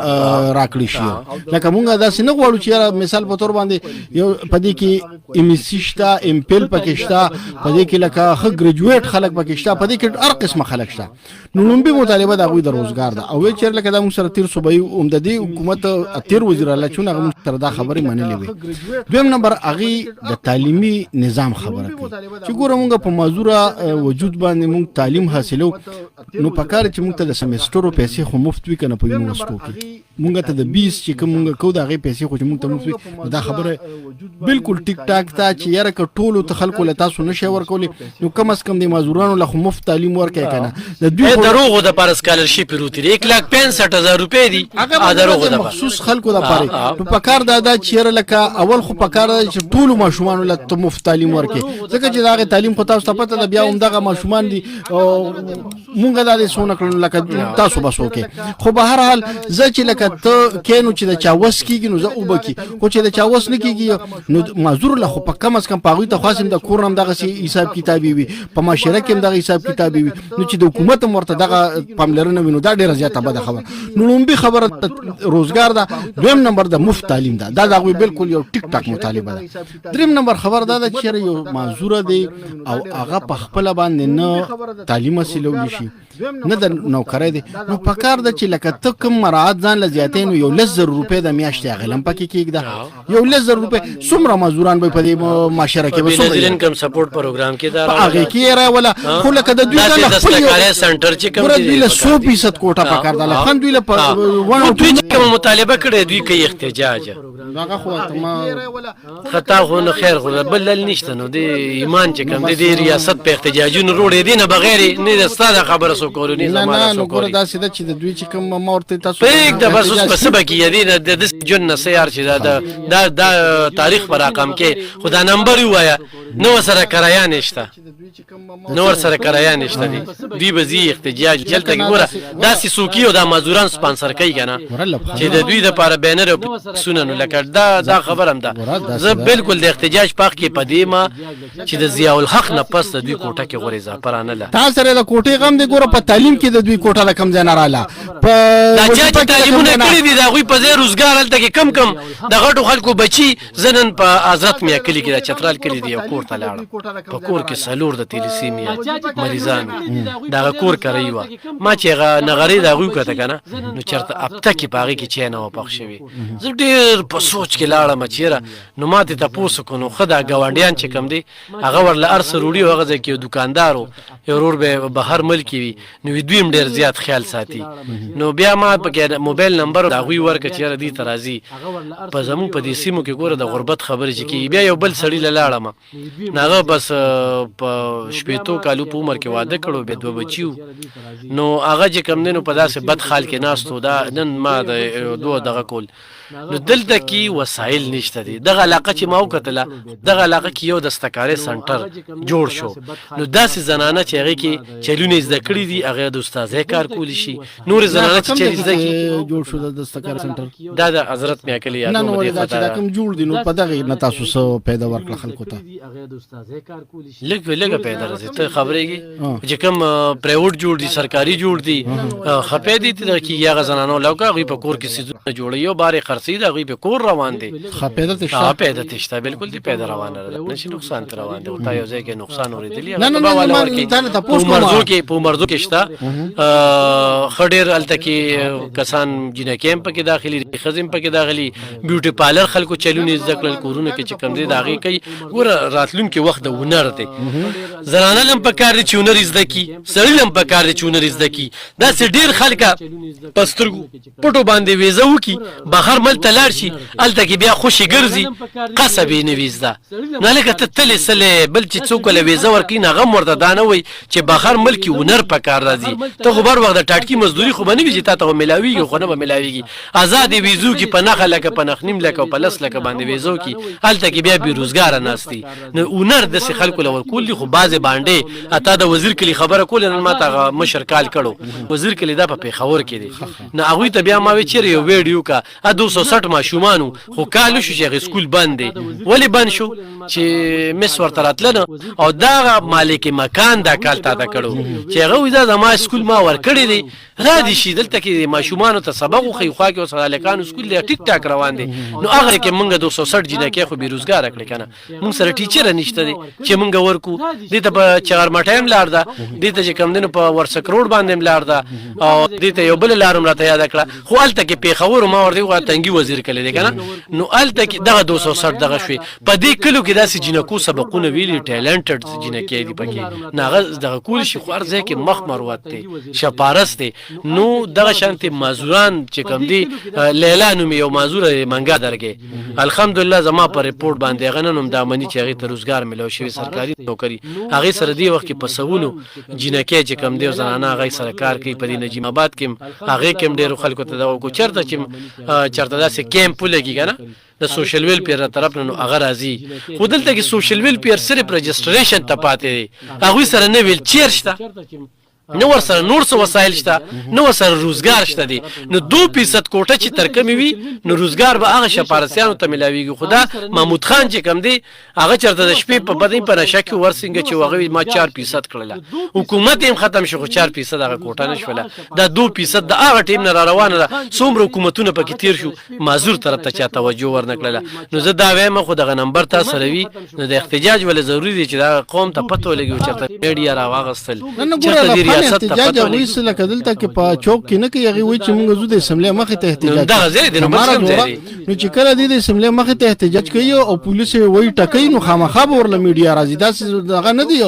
راکړي شي لکه مونږه دا څنګه غواړو چې مثال په تور باندې یو پدې کې ام سی شتا ام پیل پکشتا پدې کې لکه خ ګریجویټ خلک پکشتا پدې کې هر قسمه خلک شته نو لومبي مطالبه د هغه د روزګار ده او چې لکه د موږ سره تیر صوبایي عمددي حکومت اتیر وزیر الله چون هغه سره دا خبرې منلې وي دویم نمبر هغه د تعلیمي نظام خبره کوي چې ګوره موږ په مازوره وجود باندې موږ تعلیم حاصلو نو پکار چې موږ ته د سمسترو پیسې خو مفت وي کنه په یونیورسيټو کې موږ ته د 20 چې کوم کو دا غي پیسې خو موږ ته مفت وي دا خبره بالکل ټیک ټاک تا چې یاره ک ټولو ته خلکو له تاسو نشي ورکولې نو کم از کم د مازورانو له مفت تعلیم ورکړي کنه د دوی دروغ د پر سکالرشپ روتي 1,65,000 روپے دي دروغ د مخصوص خلکو د پاره نو پکار دا چې لکه اول خو پکار چې ټولو ماشومان له مفت تعلیم ورکړي ځکه چې دا تعلیم خو تاسو ته پته ده بیا هم دغه ماشومان دي مونږ دا سونه کړو لکه تاسو بس وکي خو به هر حال زه چې لکه ته کینو چې د چاوس کیږي نو زه وبکی خو چې د چاوس نه کیږي نو معذور له خو په کم از کم پاغوي ته خاصم د کورنم دغه حساب کتابي وي په معاشره کې دغه حساب کتابي وي نو چې د حکومت مرته دغه پاملرنه وینو دا ډیره زیاته بده خبره نو لومبي خبره روزګار ده دویم نمبر د مفت تعلیم ده دا دغه بالکل یو ټیک ټاک مطالبه ده دریم نمبر خبر ده چې یو معذور دی او هغه په خپل باندې نه تعلیم حاصلول شي نه د نوکرۍ دی نو پکار ده چې لکه ته کوم مراعات ځان ل زیاتې نو 1,000 روپۍ د میاشتې غلم پکې کېږي 1,000 روپۍ څومره مزدوران به په دې معاشره کې وسو د انکم سپورټ پروګرام کې دا هغه کې را ولا خو لکه د دوی د دستکاري سنټر چې کوم دی 100% کوټه پکار ده الحمد لله په ونه دوی کوم مطالبه کړي دوی کوي احتجاج هغه خو ما خطا خو نه خیر خو بل نشته نو دی ایمان چې کوم دی ریاست په احتجاجونو روړې دي نه بغیر نه ستاسو خبره سو کولونی زمانه سو کول دا سیده چې د دوی چې کوم مورته تاسو پیک د بس اوس په سبا کې یدي د جن سیار چې دا تاریخ پر رقم کې خدا نمبر وایا نو سره کرایا نشته نور سره کرایا نشته دی به زی احتجاج چلته ګوره دا سوکی او دا مزدوران سپانسر کوي کنه چې د دوی د لپاره بینر او سنن لکه دا خبرم ده زه بالکل د احتجاج پاک کې پدیمه چې د ضیاء الحق نه پس د دوی کوټه کې غوړې زاپرانه له تاسو سره د کوټې پیغام دی ګوره په تعلیم کې د دوی کوټه د کم ځای نه رااله دا چا چې تعلیمونه کړي دي د هغوی په ځای روزګار هلته کې کم د غټو خلکو بچي زه نن په حضرت میا کلي کې د چترال کلي دی یو کور ته لاړم په کور کې څلور د تیلیسیمیا مریضان د هغه کور کرۍ وه ما چې هغه نغرۍ د هغوی وکته که نه نو چېرته هفته کې په هغې کې چای نه وه پخ شوې زه ډېر په سوچ کې لاړم چېره نو ما ترې تپوس وکړو نو ښه دا ګاونډیان چې کوم دی هغه ورله هر څه روړي و هغه ځای کې یو دوکاندار و یو ورور به بهر ملکې وي نو دوی هم ډېر زیات خیال ساتي نو بیا ما پکې موبایل نمبر د هغوی ورکړه چې یاره دې ته راځي په زموږ په دې سیمو کې ګوره د غربت خبرې چې کېږي بیا یو بل سړي له لاړم نو هغه بس په شپېتو کالو په عمر کې واده کړو بیا دوه بچي وو نو هغه چې کوم دی نو په داسې بد حال کې ناست و دا نن ما د دوه دغه کول نو دلته کې وسایل نشته دي دغه علاقه چې ما وکتله دغه علاقه کې یو دستکارۍ سنټر جوړ شو نو داسې زنانه چې هغې کې چلونه یې زده کړي دي هغې د استاذۍ کار کولی شي نورې زنانه چې چل زده کړي جوړ شو د دستکارۍ سنټر دا د حضرت میا کلي نه نو دا چې دا کوم جوړ دي نو په دغه نه تاسو څه پیدا ورکړه خلکو ته لږه پیدا راځي ته خبرېږي چې کوم پرایوټ جوړ دي سرکاري جوړ دي خپې دي چې هغه زنانو لوکه هغوی په کور کې څیزونه جوړوي او بارې خرڅوي د هغوی په کور روان دي پیدا تشته بالکل دي پیدا روانه نه شي نقصان ته روان دي او تا یو ځای کې نقصان اورېدلي په مردو کې شته ښه ډېر هلته کې کسان جینکې هم پکې داخلي ښځې هم پکې داخلي بیوټي پارلر خلکو چلونه زده کړل کورونه کې چې کوم دی د هغې کوي ګوره راتلونکي وخت د هنر دی زنانه هم پکار دي چې هنر زده کړي سړي هم پکار دي چې هنر زده کړي داسې ډېر خلکه په سترګو پټو باندې ویزه وکړي بهر ملته لاړ شي هلته کې بیا خوشي ګرځي قصب یې نه وي زده نو هلکه ته تلې سلې بل چې څوک له ویزه ورکوي نو هغه هم ورته دا نه وایي چې بهر ملک کې هنر پکار راځي ته خو بر وخت د ټاټکي مزدوري خو به نه وي چې تا ته به میلاویږي خو نه به میلاویږي ازادې ویزو کې په نښه لکه په نښ نیم لکه او په لس لکه باندې ویزو کې هلته کې بیا بېروزګاره ناست دي نو هنر داسې خلکو له ورکول دي خو بعضې باندې اتا د وزیر کلي خبره کوله نن ما ته هغه مشر کال کړو وزیر کلي دا په پېښور کې دی نو هغوی ته بیا ما وی چېرې یو ویډیو کا 260 ماشومانو خو کال وشو چې هغې سکول بند دی ولې بند شو چې مس ورته راتله او دغه مالک مکان دا کال تاته کړو چې هغه وایي دا زما سکول ما ورکړی دی را دي شي دلته کې ماشومانو ته سبق وښیي خوا کې اوس هلکانو سکول دی ټیک ټاک روان دی نو هغه کې موږ 260 جینکې خو بېروزګاره کړې که نه موږ سره ټیچره نشته دی چې موږ ورکو دې ته په چغرمټۍ هم لار ده دې ته چې کوم دی نو په ورسک روډ باندې هم لار ده او دې ته یو بله لار هم راته یاده کړه خو هلته کې پېښور ما ورته وویل تنګي وزیر کلی دی که نه نو هلته کې دغه 260 دغه شوې په دې کلو کې داسې جینکو سبقونه ویلي ټیلنټډ جینکې دي پکې نو هغه دغه کولی شي خو هر ځای کې مخ مروت دی شپارس دی نو دغه شانتې معذوران چې کوم دي لیلا نومې یو معذوره منګا درګې الحمدلله زما په ریپورټ باندې هغه نن هم دا مني چې هغې ته روزګار میلاو شوي سرکاري نوکري هغې سره دې وخت کې په سوونو جینکې چې کوم دی او زنانه هغې سره کار کوي په دې نجیم آباد کې هم هغې کې هم ډېرو خلکو ته دغه وکړو چېرته چې چېرته داسې کیمپ ولګي که نه د سوشل ویلفیر طرف نه نو هغه راځي خو دلته کې سوشل ویلفیر صرف رجسټریشن ته پاتې دی هغوی سره نه ویل چیر شته نه ورسره نور څه وسایل شته نه ورسره روزګار شته دی نو 2% کوټه چې تر کمې وي نو روزګار به هغه شپارسیانو ته میلاویږي خو دا محمود خان چې کوم دی هغه چېرته د شپې په بدۍ په نشه کې ورسینګه چې هغه ما 4% کړله حکومت یې هم ختم شو خو 4% هغه کوټه نه شوله دا 2% د هغه ټیم نه را روانه ده څومره حکومتونه پکې تېر شو معذور طرف ته چا توجه ورنه کړله نو زه دا وایم خو دغه نمبر تا سره وي نو د احتجاج ولې ضروري دی چې دا قوم ته پته ولګي چېرته میډیا راواغستل چېرته احتجاج هغوی څه لکه دلته کې په چوک کې نه کوي هغې وایي چې موږ ځو د اسمبلۍ مخې ته احتجاج نو چې کله دی د اسمبلۍ مخې ته احتجاج کوي او پولیس یې وایي ټکوي نو خامخا به ورله میډیا راځي داسې دغه نه دی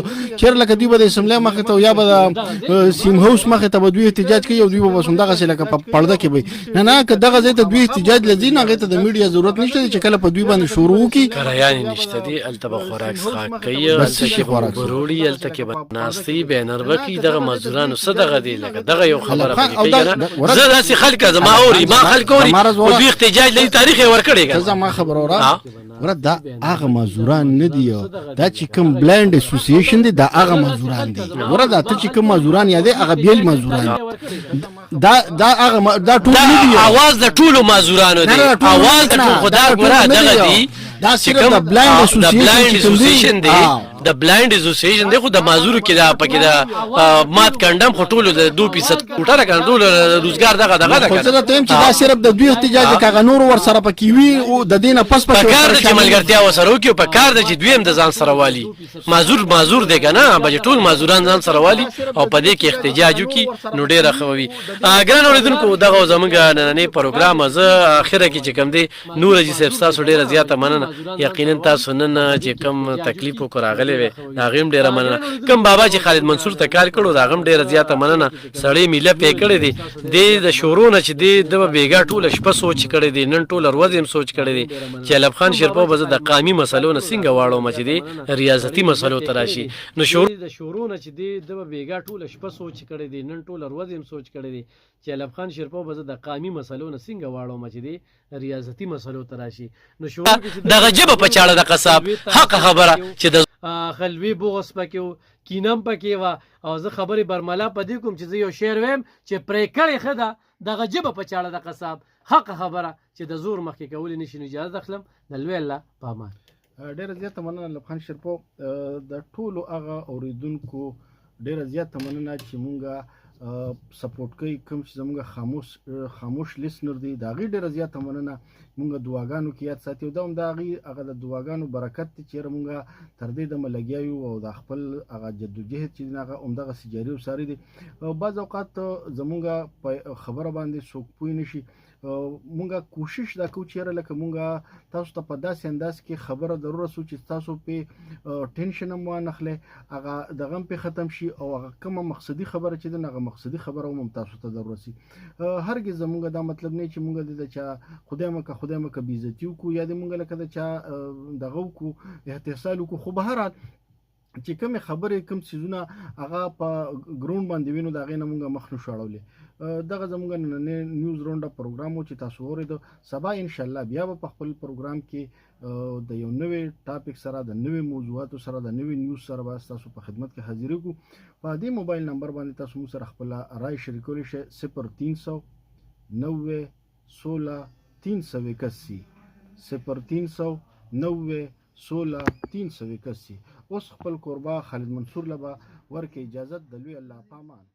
چېرې لکه دوی به د اسمبلۍ مخې ته یا به د سیم هاوس مخې ته به دوی احتجاج کوي او دوی به بس همدغسې لکه په پرده کې به نه که دغه ځای ته دوی احتجاج له ځي نو هغې ته د میډیا ضرورت نشته دی چې کله په دوی باندې شروع وکړي کرایانې نشته دي هلته به خوراک څښاک کوي هلته کې به بروړي هلته کې به ناستې بینر به کوي دغه مزدورانو څه دغه دی لکه دغه یو خبره پکې کوي که نه زه داسې خلک زما اوري ما خلک اوري خو دوی احتجاج لري تاریخ یې ورکړی که زما خبره وره دا هغه مزدوران نه دي دا چې کوم بلایند اسوسییشن دی دا هغه مزدوران دي وره دا ته چې کوم مزدوران یادې هغه بیل مزدوران دا هغه دا ټول نه دي اواز د ټولو مزدورانو دی اواز د ټول خدا ګوره دغه دی دا صرف د بلایند اسوسییشن دی د بلایند اسوسییشن دی خو د معذور کې دا پکې دا مات کندم خو ټول د 2% کوټه کړه ټول روزګار دغه خو زه ته چې دا صرف د دوی احتجاج کاغه نور ور سره پکې وي او د دینه پس په کار د ملګرتیا وسره وکي په کار د چې دویم د ځان سره والی معذور دی کنه به ټول معذوران ځان سره والی او په دې کې احتجاج وکي نو ډیره خوي ګران اوریدونکو دغه زمونږ نننې پروګرام زه اخره کې چې کوم دی نور جی صاحب تاسو ډیره زیاته مننه یقینا تاسو نن چې کوم تکلیف وکړ راغلی وي دا غیم ډیره مننه کوم بابا چې خالد منصور ته کار کړو دا غیم ډیره زیاته مننه سړی میله پې کړی دی د شورونه چې دی د بیګا ټول شپه سوچ کړی دی نن ټول ورځ هم سوچ کړی دی چې علب خان شیرپو به د قامي مسلو نه څنګه واړو مچ دی ریاضتي مسلو تراشي نو شورونه چې دی د بیګا ټول شپه سوچ کړی دی نن ټول ورځ هم سوچ کړی دی چې علب خان شیرپو به د قامي مسلو نه څنګه واړو مچ دی ریاضتي مسلو تراشي نو شور دغه جبه په چاړه د قصاب حق خبره چې د خلوی بوغس پکې کینم پکې وا او زه خبرې برملا پدې کوم چې زه یو شعر ویم چې پرې کړې خدا دغه جبه په چاړه د قصاب حق خبره چې د زور مخکې کول نشي اجازه اخلم د لوی الله پامان ډیره زیاته مننه لب خان شیرپو د ټولو هغه اوریدونکو ډیره زیاته مننه چې مونږه سپورټ کوي کوم چې زموږ خاموش لیسنر دی دا غي ډیره زیاته مننه مونږ دعاګانو کې یاد ساتیو دا هم دا غي هغه د دعاګانو برکت چې مونږ تر دې د ملګیو او د خپل هغه جدوجهد چې هغه عمدغه سجاري وساري دي بعض اوقات زمونږ په خبره باندې څوک پوه نشي مونږه کوشش دا کوو چې لکه مونږه تاسو ته په داسې انداز کې خبره ضرور سو چې تاسو په ټینشن هم وانخله هغه دغه په ختم شي او هغه کومه مقصدی خبره چې دغه مقصدی خبره هم تاسو ته ضرور سي هرګز زمونږ دا مطلب نه چې مونږ د چا خدای مکه بیزتیو کو یا د مونږ لکه د چا دغه کو احتسال کو خو به هر چې کوم خبره کوم سيزونه هغه په ګراوند باندې وینو دا غینه مونږه مخ نو شړولې دغه زمونږ نن نیوز راونډ پروګرام چې تاسو اورید سبا ان شاء الله بیا په خپل پروګرام کې د یو نوې ټاپک سره د نوې موضوعاتو سره د نوې نیوز سره تاسو په خدمت کې حاضر یو په دې موبایل نمبر باندې تاسو مو سره خپل رائے شریکول شي 0300 90 16 381 0300 90 16 381 اوس خپل قربا خالد منصور لبا ورکه اجازه د لوی الله پامان